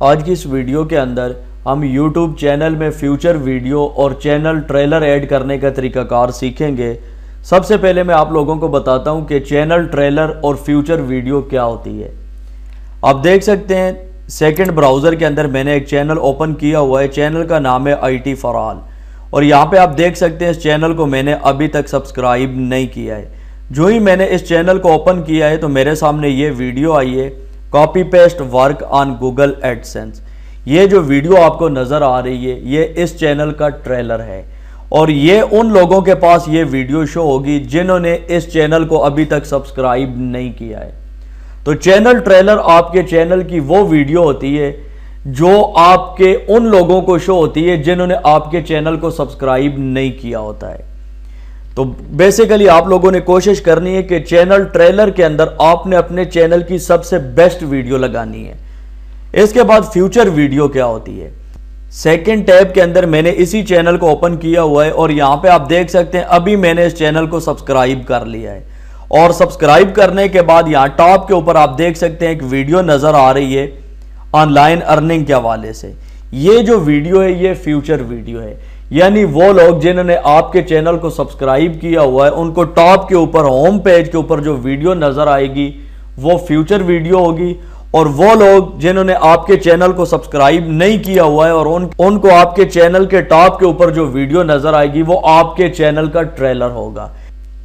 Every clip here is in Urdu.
آج کی اس ویڈیو کے اندر ہم یوٹیوب چینل میں فیوچر ویڈیو اور چینل ٹریلر ایڈ کرنے کا طریقہ کار سیکھیں گے۔ سب سے پہلے میں آپ لوگوں کو بتاتا ہوں کہ چینل ٹریلر اور فیوچر ویڈیو کیا ہوتی ہے۔ آپ دیکھ سکتے ہیں سیکنڈ براؤزر کے اندر میں نے ایک چینل اوپن کیا ہوا ہے، چینل کا نام ہے IT فار آل، اور یہاں پہ آپ دیکھ سکتے ہیں اس چینل کو میں نے ابھی تک سبسکرائب نہیں کیا ہے۔ جو ہی میں نے اس چینل کو اوپن کیا ہے تو میرے سامنے یہ ویڈیو آئی ہے، copy paste work on Google AdSense. یہ جو ویڈیو آپ کو نظر آ رہی ہے یہ اس چینل کا ٹریلر ہے، اور یہ ان لوگوں کے پاس یہ ویڈیو شو ہوگی جنہوں نے اس چینل کو ابھی تک سبسکرائب نہیں کیا ہے۔ تو چینل ٹریلر آپ کے چینل کی وہ ویڈیو ہوتی ہے جو آپ کے ان لوگوں کو شو ہوتی ہے جنہوں نے آپ کے چینل کو سبسکرائب نہیں کیا ہوتا ہے۔ تو بیسیکلی آپ لوگوں نے کوشش کرنی ہے کہ چینل ٹریلر کے اندر آپ نے اپنے چینل کی سب سے بیسٹ ویڈیو لگانی ہے۔ اس کے بعد فیوچر ویڈیو کیا ہوتی ہے۔ سیکنڈ ٹیب کے اندر میں نے اسی چینل کو اوپن کیا ہوا ہے، اور یہاں پہ آپ دیکھ سکتے ہیں ابھی میں نے اس چینل کو سبسکرائب کر لیا ہے، اور سبسکرائب کرنے کے بعد یہاں ٹاپ کے اوپر آپ دیکھ سکتے ہیں ایک ویڈیو نظر آ رہی ہے آن لائن ارننگ کے حوالے سے۔ یہ جو ویڈیو ہے یہ فیوچر ویڈیو ہے، یعنی وہ لوگ جنہوں نے آپ کے چینل کو سبسکرائب کیا ہوا ہے ان کو ٹاپ کے اوپر ہوم پیج کے اوپر جو ویڈیو نظر آئے گی وہ فیوچر ویڈیو ہوگی، اور وہ لوگ جنہوں نے آپ کے چینل کو سبسکرائب نہیں کیا ہوا ہے اور ان کو آپ کے چینل کے ٹاپ کے اوپر جو ویڈیو نظر آئے گی وہ آپ کے چینل کا ٹریلر ہوگا۔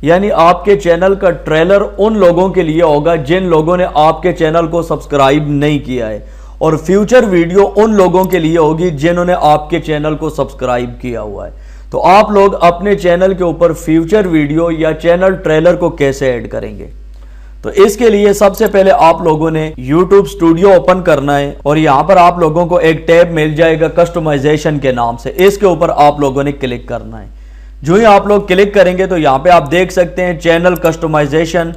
یعنی آپ کے چینل کا ٹریلر ان لوگوں کے لیے ہوگا جن لوگوں نے آپ کے چینل کو سبسکرائب نہیں کیا ہے، اور فیوچر ویڈیو ان لوگوں کے لیے ہوگی جنہوں نے آپ کے چینل کو سبسکرائب کیا ہوا ہے۔ تو آپ لوگ اپنے چینل کے اوپر فیوچر ویڈیو یا چینل ٹریلر کو کیسے ایڈ کریں گے؟ تو اس کے لیے سب سے پہلے آپ لوگوں نے یوٹیوب اسٹوڈیو اوپن کرنا ہے، اور یہاں پر آپ لوگوں کو ایک ٹیب مل جائے گا کسٹمائزیشن کے نام سے، اس کے اوپر آپ لوگوں نے کلک کرنا ہے۔ جو ہی آپ لوگ کلک کریں گے تو یہاں پہ آپ دیکھ سکتے ہیں چینل کسٹمائزیشن۔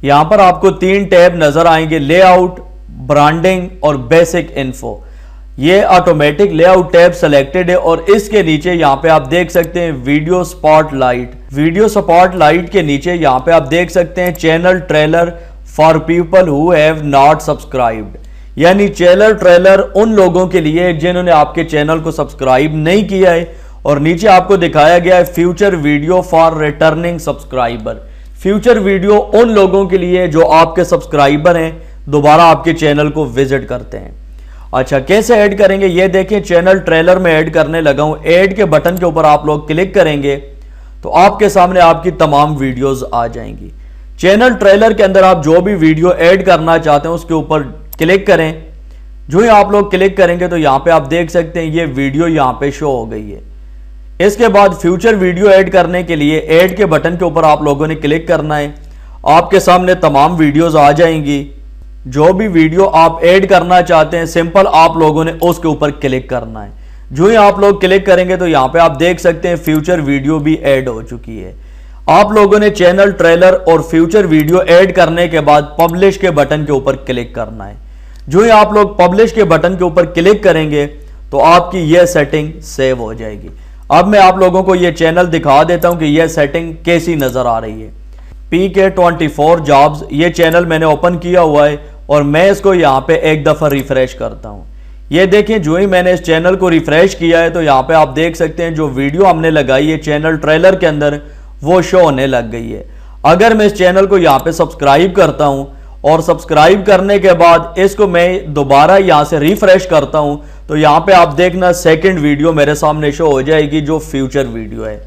یہاں پر آپ کو 3 ٹیب نظر آئیں گے، لے آؤٹ، برانڈنگ اور بیسک انفو۔ یہ automatic lay out tab selected ہے، اور اس کے نیچے یہاں پہ آپ دیکھ سکتے ہیں video spot light. Video spot light کے نیچے یہاں پہ آپ دیکھ سکتے ہیں channel trailer for people who have not subscribed, یعنی چینل ٹریلر ان لوگوں کے لیے جنہوں نے آپ کے چینل کو سبسکرائب نہیں کیا ہے، اور نیچے آپ کو دکھایا گیا ہے future video for returning subscriber. Future video ان لوگوں کے لیے جو آپ کے سبسکرائبر ہیں، دوبارہ آپ کے چینل کو وزٹ کرتے ہیں۔ اچھا، کیسے ایڈ کریں گے یہ دیکھیں، چینل ٹریلر میں ایڈ کرنے لگا ہوں۔ ایڈ کے بٹن کے اوپر آپ لوگ کلک کریں گے تو آپ کے سامنے آپ کی تمام ویڈیوز آ جائیں گی۔ چینل ٹریلر کے اندر آپ جو بھی ویڈیو ایڈ کرنا چاہتے ہیں اس کے اوپر کلک کریں۔ جو ہی آپ لوگ کلک کریں گے تو یہاں پہ آپ دیکھ سکتے ہیں یہ ویڈیو یہاں پہ شو ہو گئی ہے۔ اس کے بعد فیوچر ویڈیو ایڈ کرنے کے لیے ایڈ کے بٹن کے اوپر آپ لوگوں نے کلک کرنا ہے۔ آپ کے سامنے تمام ویڈیوز آ جائیں گی۔ جو بھی ویڈیو آپ ایڈ کرنا چاہتے ہیں سمپل آپ لوگوں نے اس کے اوپر کلک کرنا ہے۔ جو ہی آپ لوگ کلک کریں گے تو یہاں پہ آپ دیکھ سکتے ہیں فیوچر ویڈیو بھی ایڈ ہو چکی ہے۔ آپ لوگوں نے چینل ٹریلر اور فیوچر ویڈیو ایڈ کرنے کے بعد پبلش کے بٹن کے اوپر کلک کرنا ہے۔ جو ہی آپ لوگ پبلش کے بٹن کے اوپر کلک کریں گے تو آپ کی یہ سیٹنگ سیو ہو جائے گی۔ اب میں آپ لوگوں کو یہ چینل دکھا دیتا ہوں کہ یہ سیٹنگ کیسی نظر آ رہی ہے۔ PK24 جابز یہ چینل میں نے اوپن کیا ہوا ہے، اور میں اس کو یہاں پہ ایک دفعہ ریفریش کرتا ہوں۔ یہ دیکھیں جو ہی میں نے اس چینل کو ریفریش کیا ہے تو یہاں پہ آپ دیکھ سکتے ہیں جو ویڈیو ہم نے لگائی ہے چینل ٹریلر کے اندر وہ شو ہونے لگ گئی ہے۔ اگر میں اس چینل کو یہاں پہ سبسکرائب کرتا ہوں اور سبسکرائب کرنے کے بعد اس کو میں دوبارہ یہاں سے ریفریش کرتا ہوں تو یہاں پہ آپ دیکھنا سیکنڈ ویڈیو میرے سامنے شو ہو جائے گی جو فیوچر ویڈیو ہے۔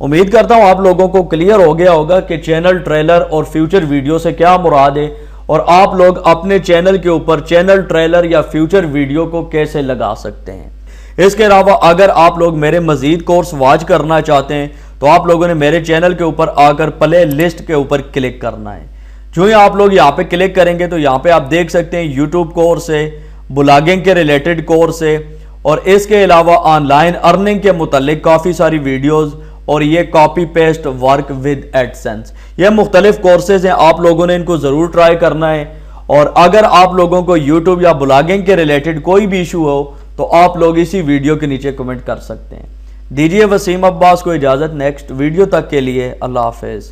امید کرتا ہوں آپ لوگوں کو کلیئر ہو گیا ہوگا کہ چینل ٹریلر اور فیوچر ویڈیو سے کیا مراد ہے، اور آپ لوگ اپنے چینل کے اوپر چینل ٹریلر یا فیوچر ویڈیو کو کیسے لگا سکتے ہیں۔ اس کے علاوہ اگر آپ لوگ میرے مزید کورس واچ کرنا چاہتے ہیں تو آپ لوگوں نے میرے چینل کے اوپر آ کر پلے لسٹ کے اوپر کلک کرنا ہے۔ جو ہی آپ لوگ یہاں پہ کلک کریں گے تو یہاں پہ آپ دیکھ سکتے ہیں یوٹیوب کورس ہے، بلاگنگ کے ریلیٹڈ کورس ہے، اور اس کے علاوہ آن لائن ارننگ کے متعلق کافی ساری ویڈیوز، اور یہ copy paste work with AdSense. یہ مختلف کورسز ہیں، آپ لوگوں نے ان کو ضرور ٹرائی کرنا ہے۔ اور اگر آپ لوگوں کو یوٹیوب یا بلاگنگ کے ریلیٹڈ کوئی بھی ایشو ہو تو آپ لوگ اسی ویڈیو کے نیچے کمنٹ کر سکتے ہیں۔ دیجیے وسیم عباس کو اجازت، نیکسٹ ویڈیو تک کے لیے اللہ حافظ۔